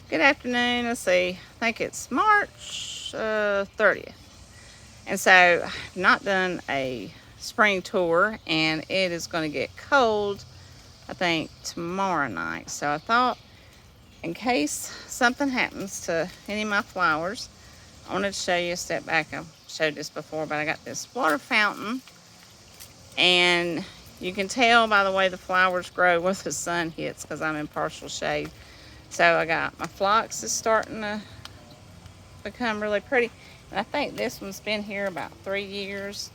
Good afternoon. Let's see. I think it's March 30th. And so I've not done a spring tour, and it is going to get cold, I think, tomorrow night. So I thought, in case something happens to any of my flowers, I wanted to show you a step back. I've showed this before, but I got this water fountain, and you can tell by the way the flowers grow where the sun hits because I'm in partial shade. So I got my phlox is starting to become really pretty. And I think this one's been here about 3 years.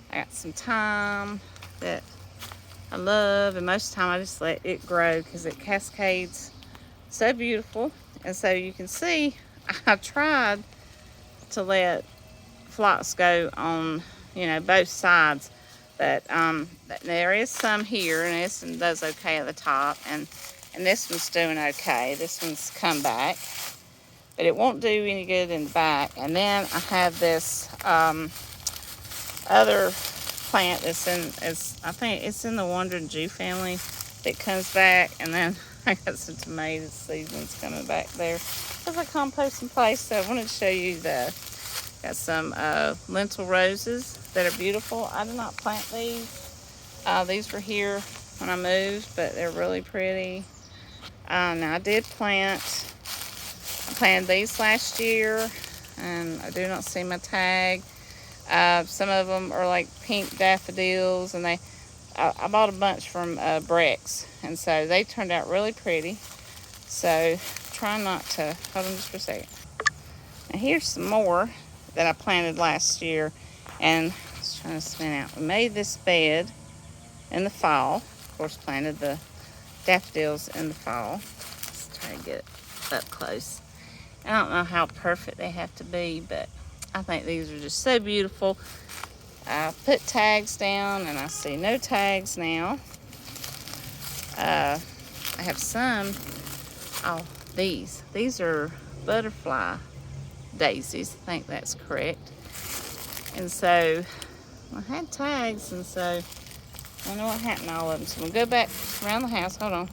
I got some thyme that I love, and most of the time I just let it grow because it cascades so beautiful. And so you can see I tried to let phlox go on, both sides. But there is some here, and this one does okay at the top, and this one's doing okay. This one's come back, but it won't do any good in the back. And then I have this other plant that's I think it's in the Wandering Jew family that comes back. And then I got some tomato seedlings coming back there. There's a compost in place, so I wanted to show you got some lentil roses that are beautiful. I did not plant these. These were here when I moved, but they're really pretty. Now I planted these last year, and I do not see my tag. Some of them are like pink daffodils, and I bought a bunch from Breck's, and so they turned out really pretty. So try not to, hold on just for a second. Now here's some more that I planted last year, and I was trying to spin out. We made this bed in the fall. Of course, planted the daffodils in the fall. Let's try to get it up close. I don't know how perfect they have to be, but I think these are just so beautiful. I put tags down, and I see no tags now. I have some. Oh, these are butterfly daisies. I think that's correct. And so I had tags, and so I don't know what happened to all of them. So I'm going to go back around the house. Hold on.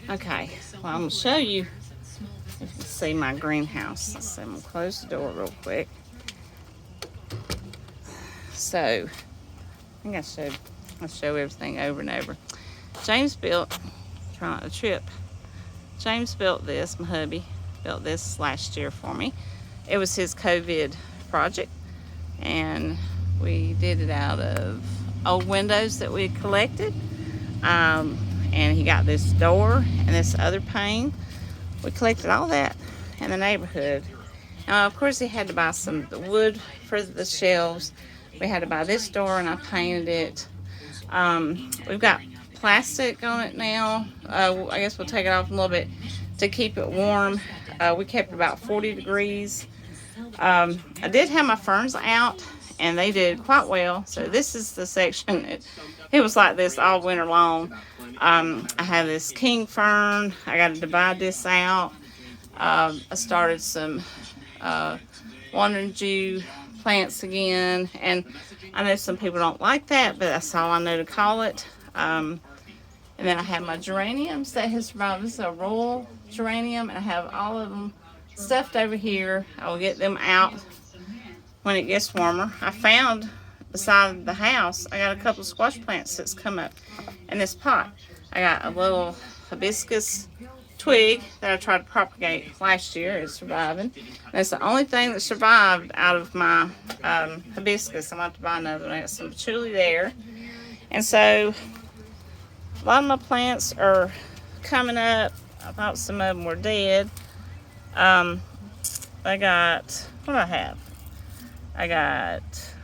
Okay, well, I'm going to show you if you can see my greenhouse. Let's see, I'm going to close the door real quick. So, I think I'll show everything over and over. James built, trying not to trip, James built this, my hubby built this last year for me. It was his COVID project, and we did it out of old windows that we had collected. And he got this door and this other pane. We collected all that in the neighborhood. Now, of course, he had to buy some wood for the shelves. We had to buy this door, and I painted it. We've got plastic on it now. I guess we'll take it off a little bit to keep it warm. We kept it about 40 degrees. I did have my ferns out, and they did quite well. So this is the section. It was like this all winter long. I have this king fern. I got to divide this out. I started some Wandering Jew plants again, and I know some people don't like that, but that's all I know to call it. And then I have my geraniums that has survived. This is a royal geranium, and I have all of them stuffed over here. I will get them out when it gets warmer. I found beside the house, I got a couple of squash plants that's come up in this pot. I got a little hibiscus twig that I tried to propagate last year. It's surviving. And it's the only thing that survived out of my hibiscus. I'm about to buy another one. I got some patchouli there. And so a lot of my plants are coming up. I thought some of them were dead. I got, what do I have? I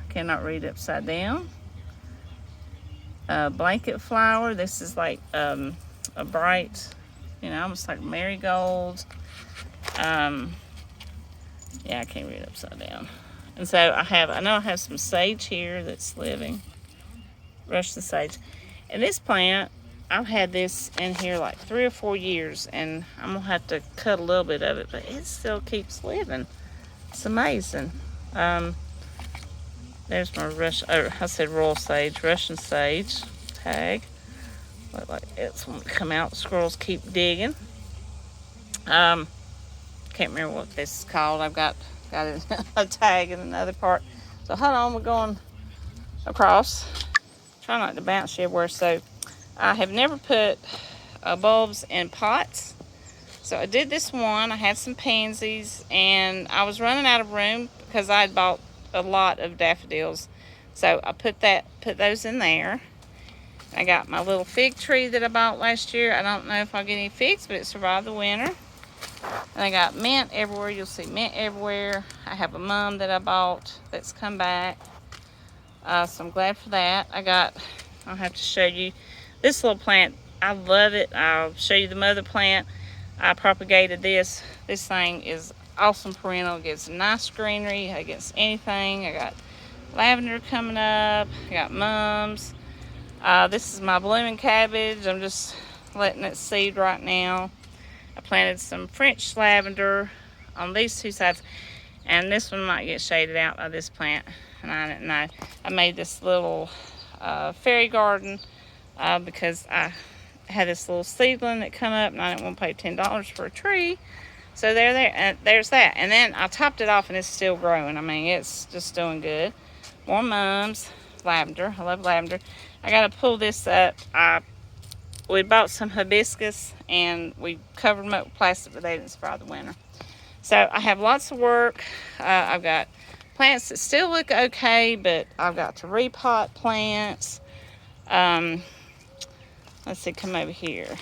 cannot read upside down. Blanket flower. This is like a bright, almost like marigold. Yeah, I can't read upside down. And so I know I have some sage here that's living. Russian sage. And this plant, I've had this in here like 3 or 4 years, and I'm gonna have to cut a little bit of it, but it still keeps living. It's amazing. There's my Russian sage tag. Look like it's want to come out. Squirrels keep digging. Can't remember what this is called. I've got a tag in another part. So hold on, we're going across. Try not to bounce you everywhere. So I have never put bulbs in pots. So I did this one. I had some pansies, and I was running out of room because I had bought a lot of daffodils. So I put those in there. I got my little fig tree that I bought last year. I don't know if I'll get any figs, but it survived the winter. And I got mint everywhere. You'll see mint everywhere. I have a mum that I bought that's come back. So I'm glad for that. I'll have to show you this little plant. I love it. I'll show you the mother plant. I propagated this. This thing is awesome perennial. It gives nice greenery against anything. I got lavender coming up. I got mums. This is my blooming cabbage. I'm just letting it seed right now. I planted some French lavender on these two sides, and this one might get shaded out by this plant, and I didn't know. I made this little fairy garden because I had this little seedling that come up, and I didn't want to pay $10 for a tree. So there's that. And then I topped it off, and it's still growing. I mean, it's just doing good. More mums, lavender. I love lavender. I got to pull this up. We bought some hibiscus, and we covered them up with plastic, but they didn't survive the winter. So I have lots of work. I've got plants that still look okay, but I've got to repot plants. Let's see, come over here.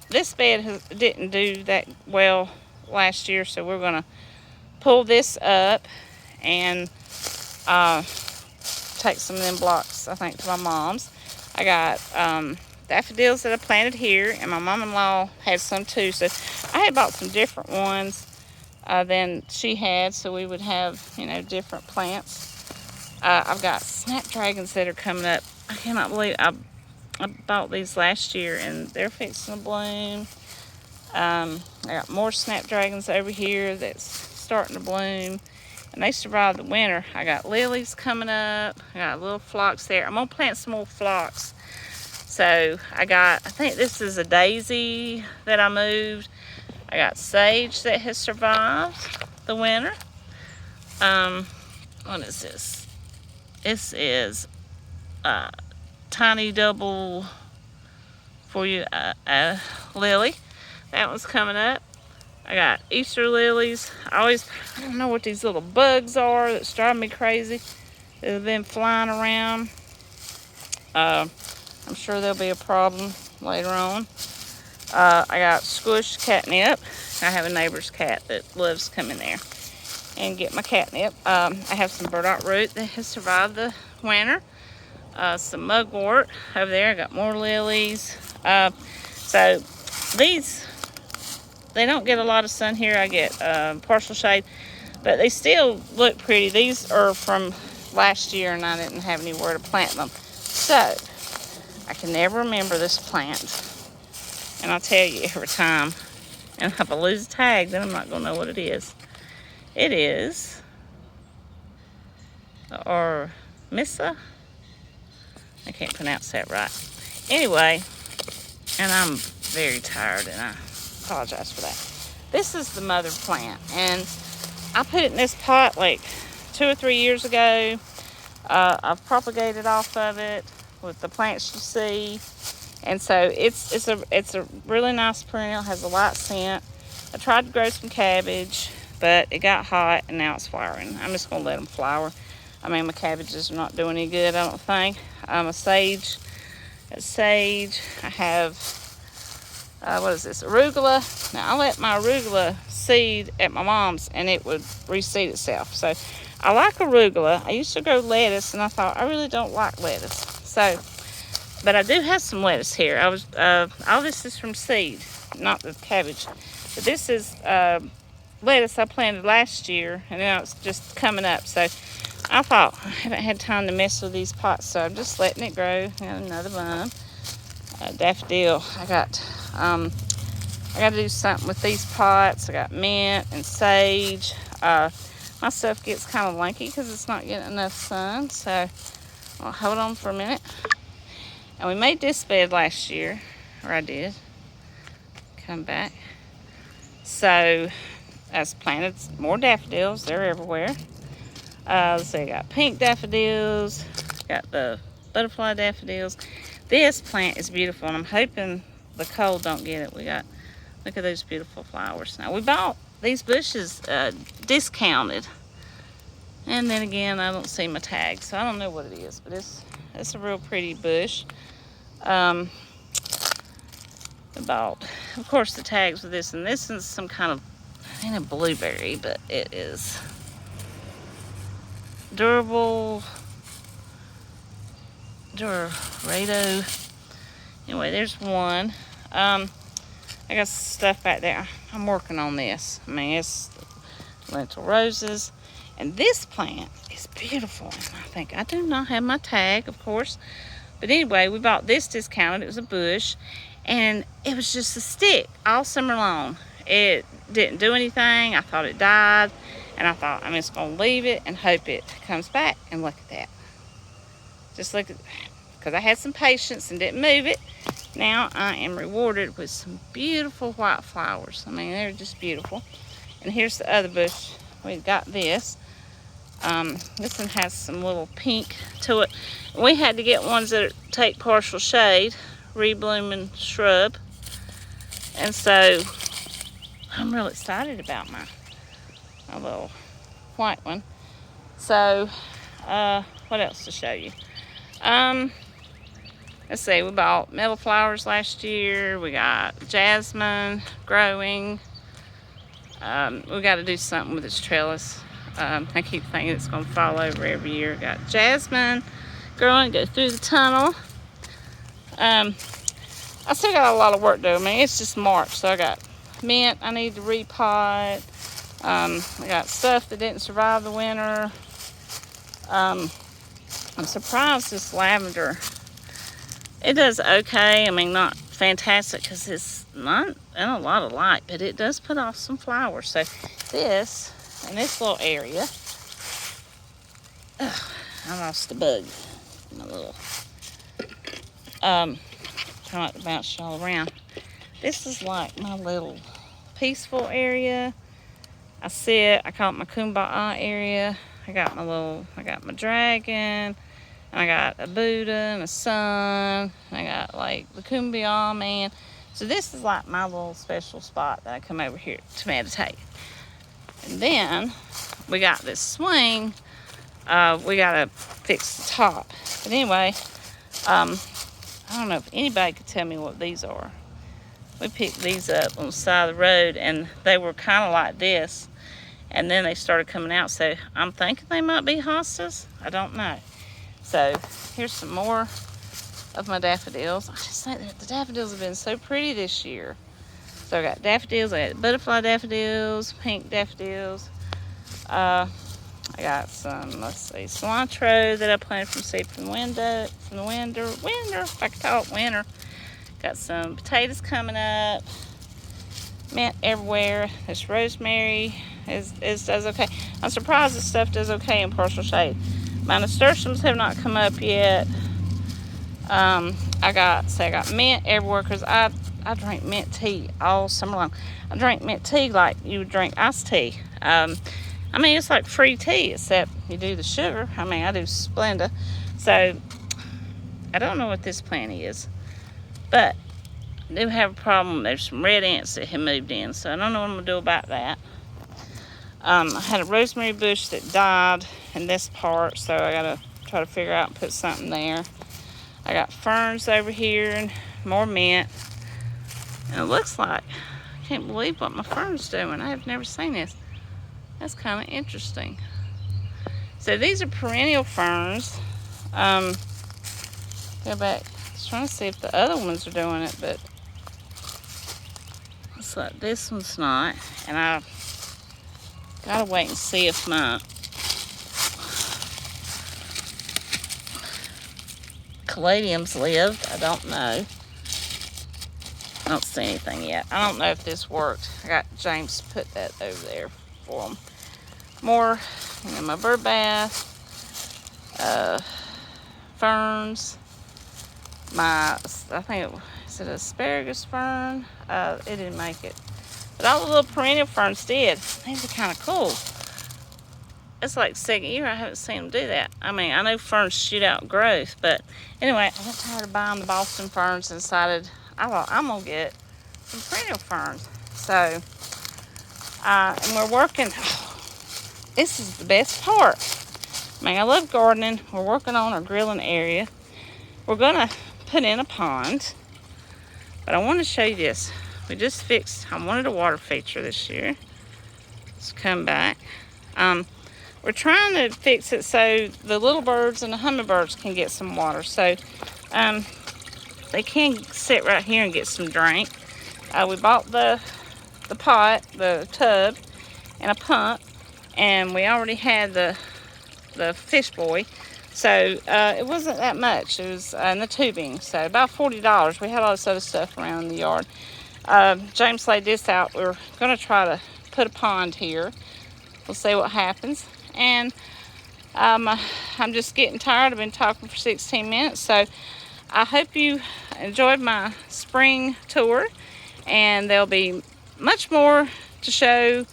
This bed didn't do that well last year, so we're going to pull this up and take some of them blocks, I think, to my mom's. I got daffodils that I planted here, and my mom-in-law had some too. So I had bought some different ones than she had, so we would have, different plants. I've got snapdragons that are coming up. I cannot believe I bought these last year, and they're fixing to bloom. I got more snapdragons over here that's starting to bloom, and they survived the winter. I got lilies coming up. I got a little phlox there. I'm going to plant some more phlox. So I think this is a daisy that I moved. I got sage that has survived the winter. What is this? This is tiny double for you lily. That one's coming up. I got Easter lilies. I don't know what these little bugs are that's driving me crazy. They've been flying around. I'm sure there'll be a problem later on. I got squished catnip. I have a neighbor's cat that loves coming there and get my catnip. I have some burdock root that has survived the winter. Some mugwort over there. I got more lilies. So these, they don't get a lot of sun here. I get partial shade, but they still look pretty. These are from last year, and I didn't have anywhere to plant them. So I can never remember this plant. And I'll tell you every time. And if I lose a tag, then I'm not going to know what it is. It is or Missa. I can't pronounce that right. Anyway, and I'm very tired, and I apologize for that. This is the mother plant, and I put it in this pot like 2 or 3 years ago. I've propagated off of it with the plants you see, and so it's a really nice perennial. Has a light scent. I tried to grow some cabbage, but it got hot, and now it's flowering. I'm just gonna let them flower. I mean, my cabbages are not doing any good, I don't think. A sage. I have, what is this, arugula. Now, I let my arugula seed at my mom's, and it would reseed itself. So, I like arugula. I used to grow lettuce, and I thought, I really don't like lettuce. So, but I do have some lettuce here. All this is from seed, not the cabbage. But this is lettuce I planted last year, and now it's just coming up. So, I thought I haven't had time to mess with these pots, so I'm just letting it grow. Got another one, daffodil. I got to do something with these pots. I got mint and sage. My stuff gets kind of lanky because it's not getting enough sun, so I'll hold on for a minute. And we made this bed last year, or I did. Come back. So I planted more daffodils. They're everywhere. So I got pink daffodils, got the butterfly daffodils. This plant is beautiful, and I'm hoping the cold don't get it. Look at those beautiful flowers. Now, we bought these bushes discounted. And then again, I don't see my tag, so I don't know what it is, but it's a real pretty bush. I bought, of course, the tags with this, and this is some kind of, ain't a blueberry, but it is Durado. Anyway, there's one. I got stuff back there. I'm working on this. I mean, it's lentil roses. And this plant is beautiful. I do not have my tag, of course. But anyway, we bought this discounted. It was a bush. And it was just a stick all summer long. It didn't do anything. I thought it died. And I thought, I'm just going to leave it and hope it comes back. And look at that. Just look at that. Because I had some patience and didn't move it. Now I am rewarded with some beautiful white flowers. I mean, they're just beautiful. And here's the other bush. We've got this. This one has some little pink to it. We had to get ones that take partial shade, reblooming shrub. And so I'm real excited about my little white one. So what else to show you? Let's see, we bought metal flowers last year. We got jasmine growing. We got to do something with this trellis. I keep thinking it's going to fall over every year. Got jasmine growing, go through the tunnel. I still got a lot of work to do. I mean, it's just March, so I got mint I need to repot. I got stuff that didn't survive the winter. I'm surprised this lavender, it does okay. I mean, not fantastic because it's not in a lot of light, but it does put off some flowers. So this, in this little area, I lost the bug. My little, trying not to bounce it all around. This is like my little peaceful area. I sit, I call it my kumbaya area. I got my dragon, and I got a Buddha and a sun. And I got like the kumbaya man. So this is like my little special spot that I come over here to meditate. And then we got this swing. We gotta fix the top. But anyway, I don't know if anybody could tell me what these are. We picked these up on the side of the road, and they were kind of like this. And then they started coming out, so I'm thinking they might be hostas. I don't know. So here's some more of my daffodils. I just think that the daffodils have been so pretty this year. So I got daffodils, I got butterfly daffodils, pink daffodils. I got some, let's see, cilantro that I planted from seed from the winter, if I could call it winter. Got some potatoes coming up. Mint everywhere. This rosemary does okay. I'm surprised this stuff does okay in partial shade. My nasturtiums have not come up yet. I got mint everywhere because I drink mint tea all summer long. I drink mint tea like you would drink iced tea. I mean, it's like free tea, except you do the sugar. I mean, I do Splenda. So I don't know what this plant is, but I do have a problem. There's some red ants that have moved in, so I don't know what I'm gonna do about that. I had a rosemary bush that died in this part, so I gotta try to figure out and put something there. I got ferns over here and more mint. And it looks like, I can't believe what my fern's doing. I have never seen this. That's kind of interesting. So these are perennial ferns. Go back. I was trying to see if the other ones are doing it, but looks like this one's not. And I gotta wait and see if my caladiums lived. I don't know. I don't see anything yet. I don't know if this worked. I got James to put that over there for them. More, my bird bath, ferns, I think is it asparagus fern? It didn't make it. But all the little perennial ferns did. These are kind of cool. It's like second year I haven't seen them do that. I mean, I know ferns shoot out growth, but anyway, I got tired of buying the Boston ferns and decided I'm going to get some perennial ferns. So, and we're working. This is the best part. I mean, I love gardening. We're working on our grilling area. We're going to put in a pond. But I want to show you this. We just fixed, I wanted a water feature this year. Let's come back. We're trying to fix it so the little birds and the hummingbirds can get some water. So they can sit right here and get some drink. We bought the pot, the tub, and a pump. And we already had the fish boy. So it wasn't that much. It was in the tubing. So about $40. We had all this other stuff around the yard. James laid this out. We're going to try to put a pond here. We'll see what happens. And I'm just getting tired. I've been talking for 16 minutes. So I hope you enjoyed my spring tour. And there'll be much more to show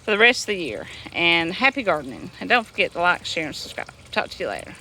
for the rest of the year. And happy gardening. And don't forget to like, share, and subscribe. Talk to you later.